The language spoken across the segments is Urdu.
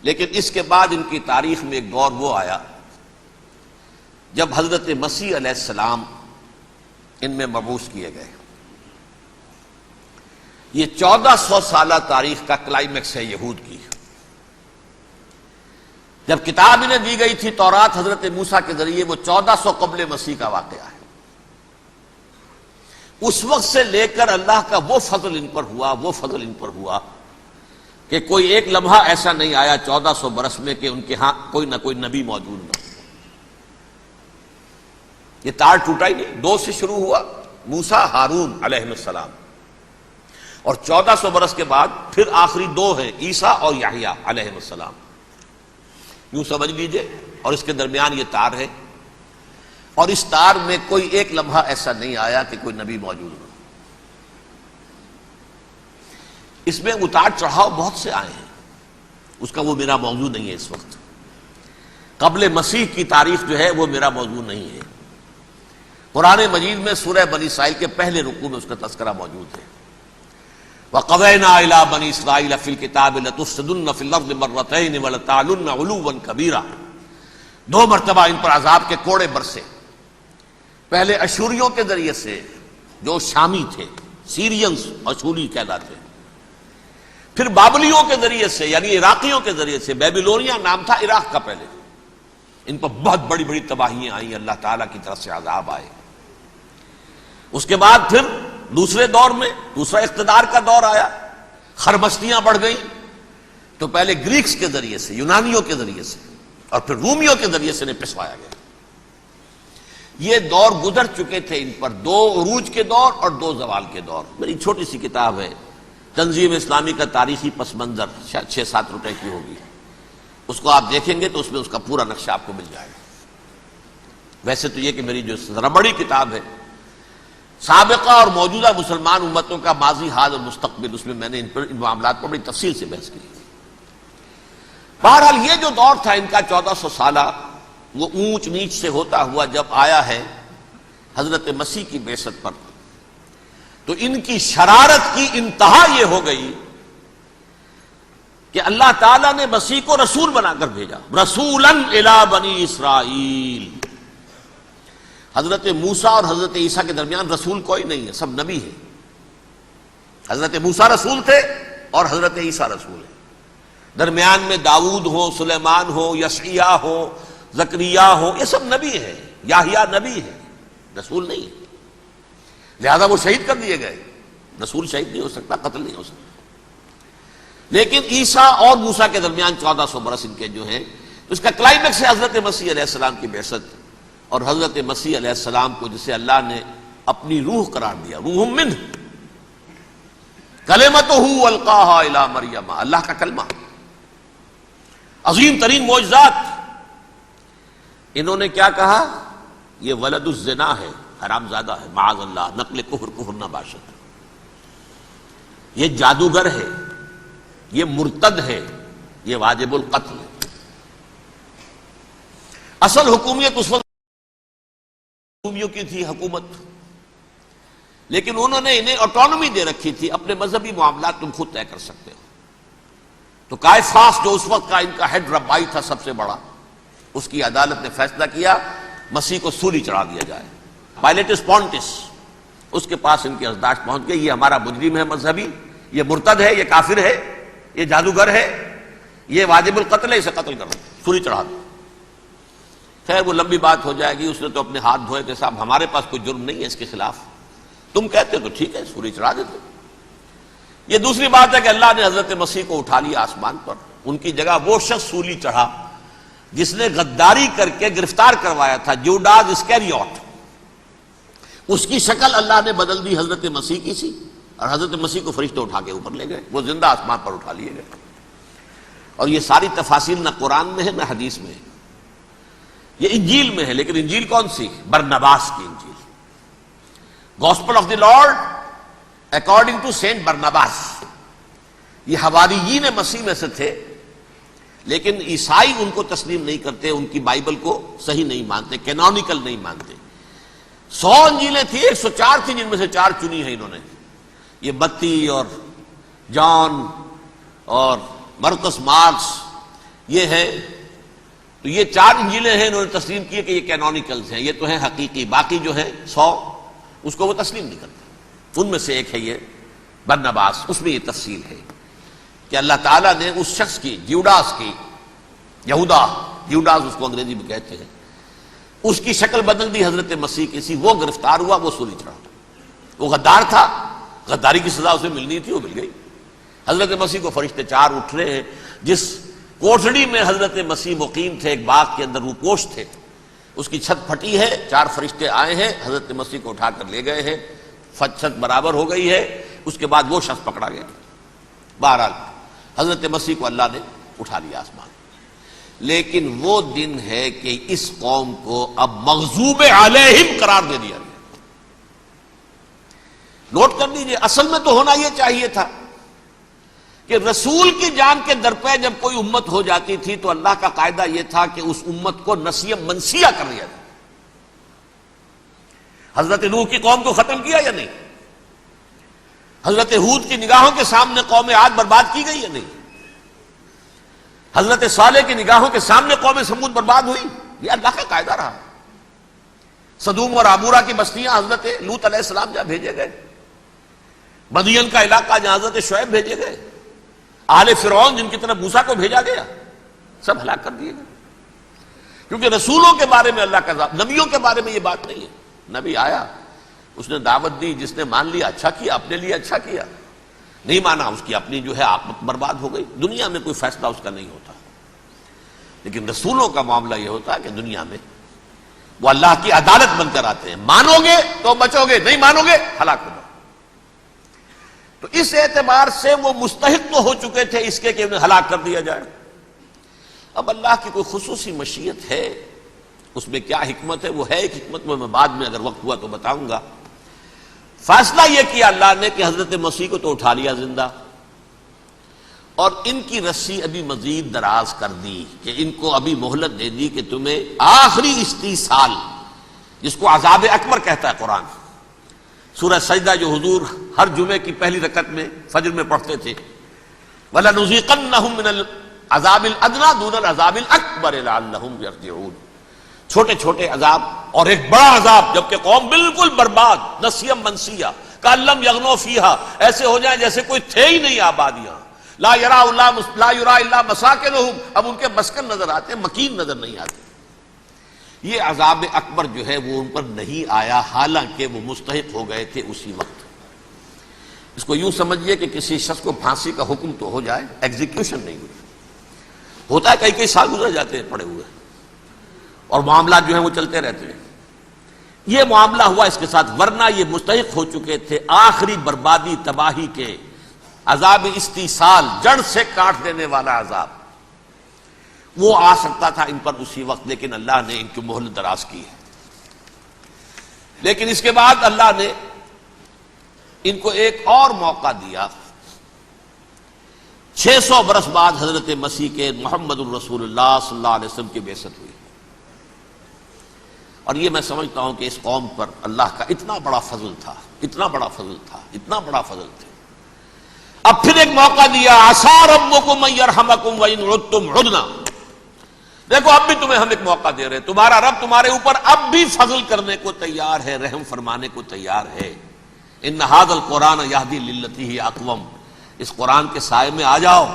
لیکن اس کے بعد ان کی تاریخ میں ایک دور وہ آیا جب حضرت مسیح علیہ السلام ان میں مبعوث کیے گئے۔ یہ 1400 سالہ تاریخ کا کلائمیکس ہے یہود کی۔ جب کتاب انہیں دی گئی تھی تورات حضرت موسیٰ کے ذریعے، وہ 1400 قبل مسیح کا واقعہ ہے۔ اس وقت سے لے کر اللہ کا وہ فضل ان پر ہوا کہ کوئی ایک لمحہ ایسا نہیں آیا 1400 برس میں کہ ان کے ہاں کوئی نہ کوئی نبی موجود نہ۔ یہ تار ٹوٹا ہی نہیں، 2 سے شروع ہوا، موسیٰ ہارون علیہ السلام، اور 1400 برس کے بعد پھر آخری 2 ہیں، عیسیٰ اور یحییٰ علیہ السلام، یوں سمجھ لیجئے۔ اور اس کے درمیان یہ تار ہے، اور اس تار میں کوئی ایک لمحہ ایسا نہیں آیا کہ کوئی نبی موجود ہو۔ اس میں اتار چڑھاؤ بہت سے آئے ہیں، اس کا وہ میرا موضوع نہیں ہے اس وقت۔ قبل مسیح کی تاریخ جو ہے وہ میرا موضوع نہیں ہے۔ قرآن مجید میں سورہ بنی اسرائیل کے پہلے رکوع میں اس کا تذکرہ موجود ہے۔ وَقَضَيْنَا إِلَىٰ بَنِي إِسْرَائِيلَ فِي الْكِتَابِ لَتُفْسِدُنَّ فِي الْأَرْضِ مَرَّتَيْنِ وَلَتَعْلُنَّ عُلُوًّا كَبِيرًا، 2 مرتبہ ان پر عذاب کے کوڑے برسے۔ پہلے اشوریوں کے ذریعے سے جو شامی تھے، سیرینز اشوری کہلاتے ہیں، پھر بابلیوں کے ذریعے سے یعنی عراقیوں کے ذریعے سے، بیبیلونیا نام تھا عراق کا پہلے، ان پر بہت بڑی بڑی تباہیاں آئیں، اللہ تعالیٰ کی طرف سے عذاب آئے۔ اس کے بعد پھر دوسرے دور میں دوسرا اقتدار کا دور آیا، خرمستیاں بڑھ گئیں، تو پہلے گریکس کے ذریعے سے، یونانیوں کے ذریعے سے، اور پھر رومیوں کے ذریعے سے انہیں پسوایا گیا۔ یہ دور گزر چکے تھے ان پر، 2 عروج کے دور اور 2 زوال کے دور۔ میری چھوٹی سی کتاب ہے تنظیم اسلامی کا تاریخی پس منظر، شاید 6-7 روپے کی ہوگی، اس کو آپ دیکھیں گے تو اس میں اس کا پورا نقشہ آپ کو مل جائے گا۔ ویسے تو یہ کہ میری جو ذرا بڑی کتاب ہے سابقہ اور موجودہ مسلمان امتوں کا ماضی، حال اور مستقبل، اس میں میں نے ان معاملات پر بڑی تفصیل سے بحث کی۔ بہرحال یہ جو دور تھا ان کا 1400 سالہ، وہ اونچ نیچ سے ہوتا ہوا جب آیا ہے حضرت مسیح کی بعثت پر، تو ان کی شرارت کی انتہا یہ ہو گئی کہ اللہ تعالیٰ نے مسیح کو رسول بنا کر بھیجا، رسولاً الی بنی اسرائیل۔ حضرت موسیٰ اور حضرت عیسیٰ کے درمیان رسول کوئی نہیں ہے، سب نبی ہیں۔ حضرت موسیٰ رسول تھے اور حضرت عیسیٰ رسول ہیں۔ درمیان میں داؤد ہو، سلیمان ہو، یشعیاء ہو، زکریا ہو، یہ سب نبی ہیں، یحییٰ نبی ہے، رسول نہیں ہے۔ لہذا وہ شہید کر دیے گئے، رسول شہید نہیں ہو سکتا، قتل نہیں ہو سکتا۔ لیکن عیسیٰ اور موسیٰ کے درمیان 1400 برس ان کے جو ہیں، اس کا کلائمیکس ہے حضرت مسیح علیہ السلام کی بعثت، اور حضرت مسیح علیہ السلام کو جسے اللہ نے اپنی روح قرار دیا، روح منہ، کلمتہ القاہا الی مریم، اللہ کا کلمہ، عظیم ترین معجزات۔ انہوں نے کیا کہا؟ یہ ولد الزنا ہے، حرام زادہ ہے، معاذ اللہ، نقل کفر نہ باشد، یہ جادوگر ہے، یہ مرتد ہے، یہ واجب القتل ہے۔ اصل حکومت اس وقت رومیوں کی تھی حکومت، لیکن انہوں نے انہیں آٹونومی دے رکھی تھی، اپنے مذہبی معاملات تم خود طے کر سکتے ہو۔ تو کائفاس جو اس وقت کا ان کا ہیڈ ربائی تھا سب سے بڑا، اس کی عدالت نے فیصلہ کیا مسیح کو سولی چڑھا دیا جائے۔ پائلیٹس پونٹس، اس کے پاس ان کی یادداشت پہنچ گئی، یہ ہمارا مجرم ہے مذہبی، یہ مرتد ہے، یہ کافر ہے، یہ جادوگر ہے، یہ واجب القتل ہے، اسے قتل کرو، سولی چڑھا دو۔ خیر وہ لمبی بات ہو جائے گی، اس نے تو اپنے ہاتھ دھوئے کہ صاحب ہمارے پاس کوئی جرم نہیں ہے اس کے خلاف، تم کہتے ہو تو ٹھیک ہے، سولی چڑھا دیتے۔ یہ دوسری بات ہے کہ اللہ نے حضرت مسیح کو اٹھا لیا آسمان پر، ان کی جگہ وہ شخص سولی چڑھا جس نے غداری کر کے گرفتار کروایا تھا، جوڈاس اسکیریوٹ، اس کی شکل اللہ نے بدل دی حضرت مسیح کی سی، اور حضرت مسیح کو فرشتے اٹھا کے اوپر لے گئے، وہ زندہ آسمان پر اٹھا لیے گئے۔ اور یہ ساری تفاصیل نہ قرآن میں ہے نہ حدیث میں ہے، یہ انجیل میں ہے، لیکن انجیل کون سی؟ برنباس کی انجیل، gospel of the lord according to saint Barnabas. یہ حواریین مسیح میں سے تھے، لیکن عیسائی ان کو تسلیم نہیں کرتے، ان کی بائبل کو صحیح نہیں مانتے، کینونیکل نہیں مانتے۔ 100 انجیلیں تھیں، 104 تھیں، جن میں سے 4 چنی ہیں انہوں نے، یہ متی اور جان اور مرکس مارکس، یہ ہے، تو یہ 4 انجیلیں ہیں، انہوں نے تسلیم کی کہ یہ کینونیکلز ہیں، یہ تو ہیں حقیقی، باقی جو ہے 100 اس کو وہ تسلیم نہیں کرتے۔ ان میں سے ایک ہے یہ برنباس، اس میں یہ تفصیل ہے کہ اللہ تعالیٰ نے اس شخص کی، جیوڈاس کی، جیوڈاس اس کو انگریزی میں کہتے ہیں، اس کی شکل بدل دی حضرت مسیح کی سی، وہ گرفتار ہوا، وہ سولی چڑھا، وہ غدار تھا، غداری کی سزا اسے ملنی تھی، وہ مل گئی۔ حضرت مسیح کو فرشتے 4 اٹھ رہے ہیں، جس کوٹڑی میں حضرت مسیح مقیم تھے، ایک باغ کے اندر روپوش تھے، اس کی چھت پھٹی ہے، 4 فرشتے آئے ہیں، حضرت مسیح کو اٹھا کر لے گئے ہیں، چھت برابر ہو گئی ہے، اس کے بعد وہ شخص پکڑا گیا۔ بہرحال حضرت مسیح کو اللہ نے اٹھا لیا آسمان۔ لیکن وہ دن ہے کہ اس قوم کو اب مغضوب علیہم قرار دے دیا گیا۔ نوٹ کر لیجیے، اصل میں تو ہونا یہ چاہیے تھا کہ رسول کی جان کے در پہ جب کوئی امت ہو جاتی تھی تو اللہ کا قاعدہ یہ تھا کہ اس امت کو نسیہ منسیہ کر دیا جائے۔ حضرت نوح کی قوم کو ختم کیا یا نہیں؟ حضرت ہود کی نگاہوں کے سامنے قوم عاد برباد کی گئی یا نہیں؟ حضرت صالح کی نگاہوں کے سامنے قوم سمود برباد ہوئی؟ یہ اللہ کا قاعدہ رہا۔ سدوم اور عمورہ کی بستیاں حضرت لوط علیہ السلام جہاں بھیجے گئے، مدین کا علاقہ جہاں حضرت شعیب بھیجے گئے، آل فرعون جن کی طرف موسیٰ کو بھیجا گیا، سب ہلاک کر دیے گئے۔ کیونکہ رسولوں کے بارے میں اللہ کا نبیوں کے بارے میں یہ بات نہیں ہے۔ نبی آیا، اس نے دعوت دی، جس نے مان لیا اچھا کیا، اپنے لیے اچھا کیا، نہیں مانا اس کی اپنی جو ہے عاقبت برباد ہو گئی۔ دنیا میں کوئی فیصلہ اس کا نہیں ہوتا، لیکن رسولوں کا معاملہ یہ ہوتا ہے کہ دنیا میں وہ اللہ کی عدالت بن کر آتے ہیں، مانو گے تو بچو گے، نہیں مانو گے ہلاک ہو جاؤ۔ تو اس اعتبار سے وہ مستحق تو ہو چکے تھے اس کے کہ انہیں ہلاک کر دیا جائے۔ اب اللہ کی کوئی خصوصی مشیت ہے، اس میں کیا حکمت ہے؟ وہ ہے ایک حکمت، میں بعد میں اگر وقت ہوا تو بتاؤں گا۔ فیصلہ یہ کیا اللہ نے کہ حضرت مسیح کو تو اٹھا لیا زندہ، اور ان کی رسی ابھی مزید دراز کر دی کہ ان کو ابھی مہلت دے دی کہ تمہیں آخری استیصال، جس کو عذاب اکبر کہتا ہے قرآن، سورہ سجدہ جو حضور ہر جمعے کی پہلی رکعت میں فجر میں پڑھتے تھے، وَلَنُذِيقَنَّهُم مِّنَ الْعَذَابِ الْأَدْنَىٰ دُونَ الْعَذَابِ الْأَكْبَرِ لَعَلَّهُمْ يَرْجِعُونَ۔ چھوٹے چھوٹے عذاب اور ایک بڑا عذاب، جبکہ قوم بالکل برباد، نسیہ منسیہ، کأن لم یغنوا فیہا، ایسے ہو جائیں جیسے کوئی تھے ہی نہیں آباد یہاں۔ لا یرا الا مساکنہم، اب ان کے مسکن نظر آتے ہیں، مکین نظر نہیں آتے۔ یہ عذاب اکبر جو ہے وہ ان پر نہیں آیا، حالانکہ وہ مستحق ہو گئے تھے اسی وقت۔ اس کو یوں سمجھیے کہ کسی شخص کو پھانسی کا حکم تو ہو جائے، ایگزیکیوشن نہیں ہوئی، ہوتا ہے کئی سال گزر جاتے ہیں پڑے ہوئے، اور معاملات جو ہیں وہ چلتے رہتے ہیں۔ یہ معاملہ ہوا اس کے ساتھ، ورنہ یہ مستحق ہو چکے تھے آخری بربادی تباہی کے، عذاب استیصال، جڑ سے کاٹ دینے والا عذاب، وہ آ سکتا تھا ان پر اسی وقت، لیکن اللہ نے ان کی مہلت دراز کی ہے۔ لیکن اس کے بعد اللہ نے ان کو ایک اور موقع دیا۔ 600 برس بعد حضرت مسیح کے محمد الرسول اللہ صلی اللہ علیہ وسلم کی بعثت ہوئی، اور یہ میں سمجھتا ہوں کہ اس قوم پر اللہ کا اتنا بڑا فضل تھا، اتنا بڑا فضل تھا، اتنا بڑا فضل تھا۔ اب پھر ایک موقع دیا، عسیٰ ربکم ان یرحمکم وان عدتم عدنا، دیکھو اب بھی تمہیں ہم ایک موقع دے رہے ہیں، تمہارا رب تمہارے اوپر اب بھی فضل کرنے کو تیار ہے، رحم فرمانے کو تیار ہے۔ ان ھذا القرآن یہدی للتی ہی اقوم، اس قرآن کے سائے میں آ جاؤ،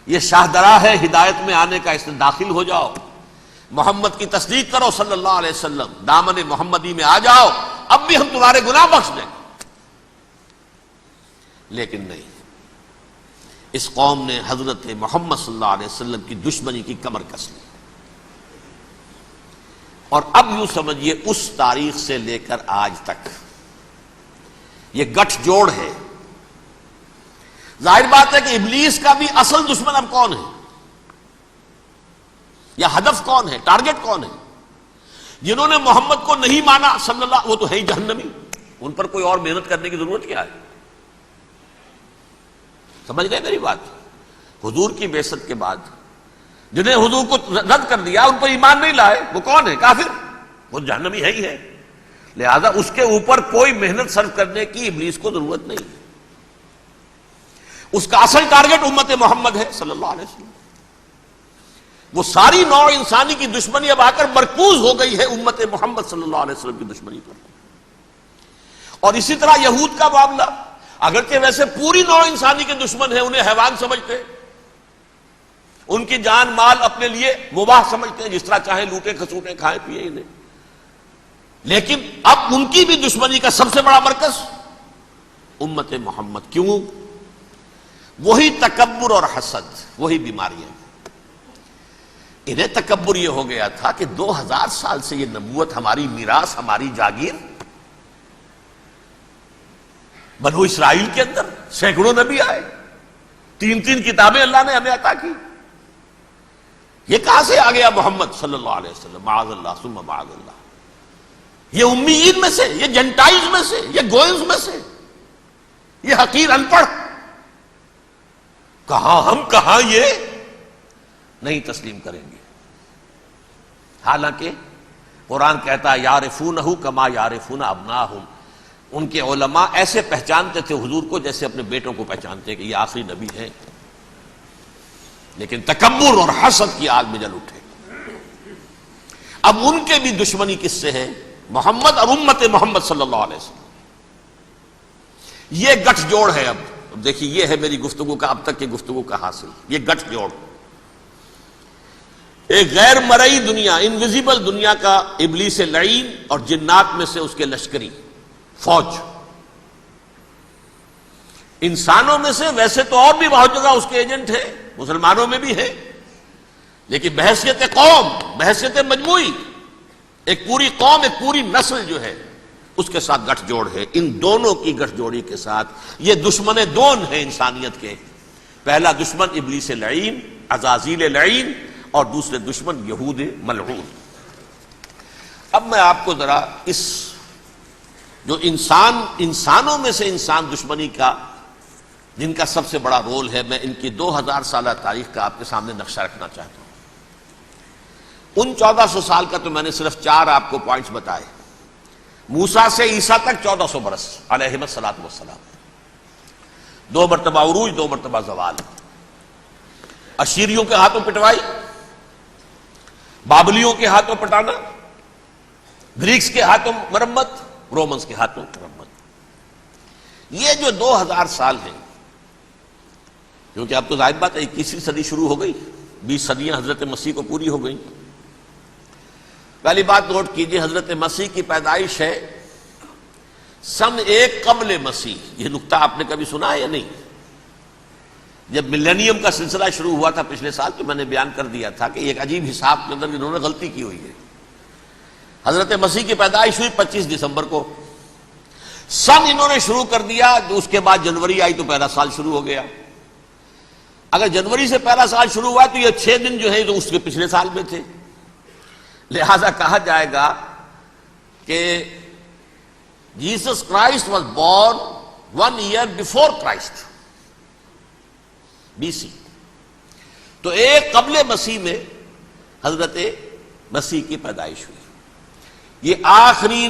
یہ شاہدرا ہے ہدایت میں آنے کا، اس میں داخل ہو جاؤ، محمد کی تصدیق کرو صلی اللہ علیہ وسلم، دامن محمدی میں آ جاؤ، اب بھی ہم تمہارے گناہ بخش دیں۔ لیکن نہیں، اس قوم نے حضرت محمد صلی اللہ علیہ وسلم کی دشمنی کی کمر کس لی، اور اب یوں سمجھیے اس تاریخ سے لے کر آج تک یہ گٹھ جوڑ ہے۔ ظاہر بات ہے کہ ابلیس کا بھی اصل دشمن اب کون ہے، یا ہدف کون ہے، ٹارگٹ کون ہے؟ جنہوں نے محمد کو نہیں مانا صلی اللہ، وہ تو ہے ہی جہنمی، ان پر کوئی اور محنت کرنے کی ضرورت کیا ہے؟ سمجھ گئے میری بات؟ حضور کی بعثت کے بعد جنہیں حضور کو رد کر دیا، ان پر ایمان نہیں لائے، وہ کون ہے؟ کافر، وہ جہنمی ہے ہی ہے، لہذا اس کے اوپر کوئی محنت صرف کرنے کی ابلیس کو ضرورت نہیں ہے۔ اس کا اصل ٹارگٹ امت محمد ہے صلی اللہ علیہ وسلم۔ وہ ساری نوع انسانی کی دشمنی اب آ کر مرکوز ہو گئی ہے امت محمد صلی اللہ علیہ وسلم کی دشمنی پر. اور اسی طرح یہود کا معاملہ، اگرچہ ویسے پوری نوع انسانی کے دشمن ہیں، انہیں حیوان سمجھتے، ان کی جان مال اپنے لیے مباح سمجھتے ہیں، جس طرح چاہیں لوٹے کھسوٹے کھائیں پیئے انہیں، لیکن اب ان کی بھی دشمنی کا سب سے بڑا مرکز امت محمد. کیوں؟ وہی تکبر اور حسد، وہی بیماریاں. انہیں تکبر یہ ہو گیا تھا کہ 2000 سال سے یہ نبوت ہماری میراث، ہماری جاگیر. بنو اسرائیل کے اندر سینکڑوں نبی آئے، 3 کتابیں اللہ نے ہمیں عطا کی. یہ کہاں سے آ گیا محمد صلی اللہ علیہ وسلم؟ معاذ اللہ ثم معاذ اللہ. یہ امیین میں سے، یہ جنٹائلز میں سے، یہ گوئنز میں سے، یہ حقیر ان پڑھ. کہاں ہم، کہاں یہ نہیں تسلیم کریں گے. حالانکہ قرآن کہتا ہے یعرفونہ کما یعرفون ابناہم. ان کے علماء ایسے پہچانتے تھے حضور کو جیسے اپنے بیٹوں کو پہچانتے کہ یہ آخری نبی ہیں، لیکن تکبر اور حسد کی آگ میں جل اٹھے. اب ان کے بھی دشمنی کس سے ہے؟ محمد اور امت محمد صلی اللہ علیہ وسلم. یہ گٹھ جوڑ ہے. اب دیکھیے، یہ ہے میری گفتگو کا اب تک کی گفتگو کا حاصل، یہ گٹھ جوڑ. ایک غیر مرئی دنیا، انویزیبل دنیا کا ابلیس لعین اور جنات میں سے اس کے لشکری فوج. انسانوں میں سے ویسے تو اور بھی بہت جگہ اس کے ایجنٹ ہیں، مسلمانوں میں بھی ہے، لیکن بحیثیت قوم، بحیثیت مجموعی، ایک پوری قوم، ایک پوری نسل جو ہے اس کے ساتھ گٹھ جوڑ ہے. ان دونوں کی گٹھ جوڑی کے ساتھ یہ دشمن دون ہیں انسانیت کے. پہلا دشمن ابلیس لعین، عزازیل لعین، اور دوسرے دشمن یہود ملعون. اب میں آپ کو ذرا اس جو انسانوں میں سے انسان دشمنی کا جن کا سب سے بڑا رول ہے، میں ان کی 2000 سالہ تاریخ کا آپ کے سامنے نقشہ رکھنا چاہتا ہوں. ان 1400 سال کا تو میں نے صرف 4 آپ کو پوائنٹس بتائے. موسیٰ سے عیسیٰ تک 1400 برس علیہم الصلاۃ والسلام. 2 مرتبہ عروج، 2 مرتبہ زوال. اشیریوں کے ہاتھوں پٹوائی، بابلیوں کے ہاتھوں پٹانا، گریکس کے ہاتھوں مرمت، رومنس کے ہاتھوں مرمت. یہ جو 2000 سال ہیں، کیونکہ اب تو ظاہر بات ہے 21ویں صدی شروع ہو گئی، 20 صدیاں حضرت مسیح کو پوری ہو گئی. پہلی بات نوٹ کیجئے، حضرت مسیح کی پیدائش ہے سن 1 قبل مسیح. یہ نقطہ آپ نے کبھی سنا ہے یا نہیں؟ جب ملینیم کا سلسلہ شروع ہوا تھا پچھلے سال تو میں نے بیان کر دیا تھا کہ ایک عجیب حساب کے اندر انہوں نے غلطی کی ہوئی ہے. حضرت مسیح کی پیدائش ہوئی 25 دسمبر کو. سن انہوں نے شروع کر دیا، اس کے بعد جنوری آئی تو پہلا سال شروع ہو گیا. اگر جنوری سے پہلا سال شروع ہوا تو یہ 6 دن جو ہیں تو اس کے پچھلے سال میں تھے. لہذا کہا جائے گا کہ Jesus Christ was born 1 year before Christ, BC. تو 1 قبل مسیح میں حضرت مسیح کی پیدائش ہوئی. یہ آخری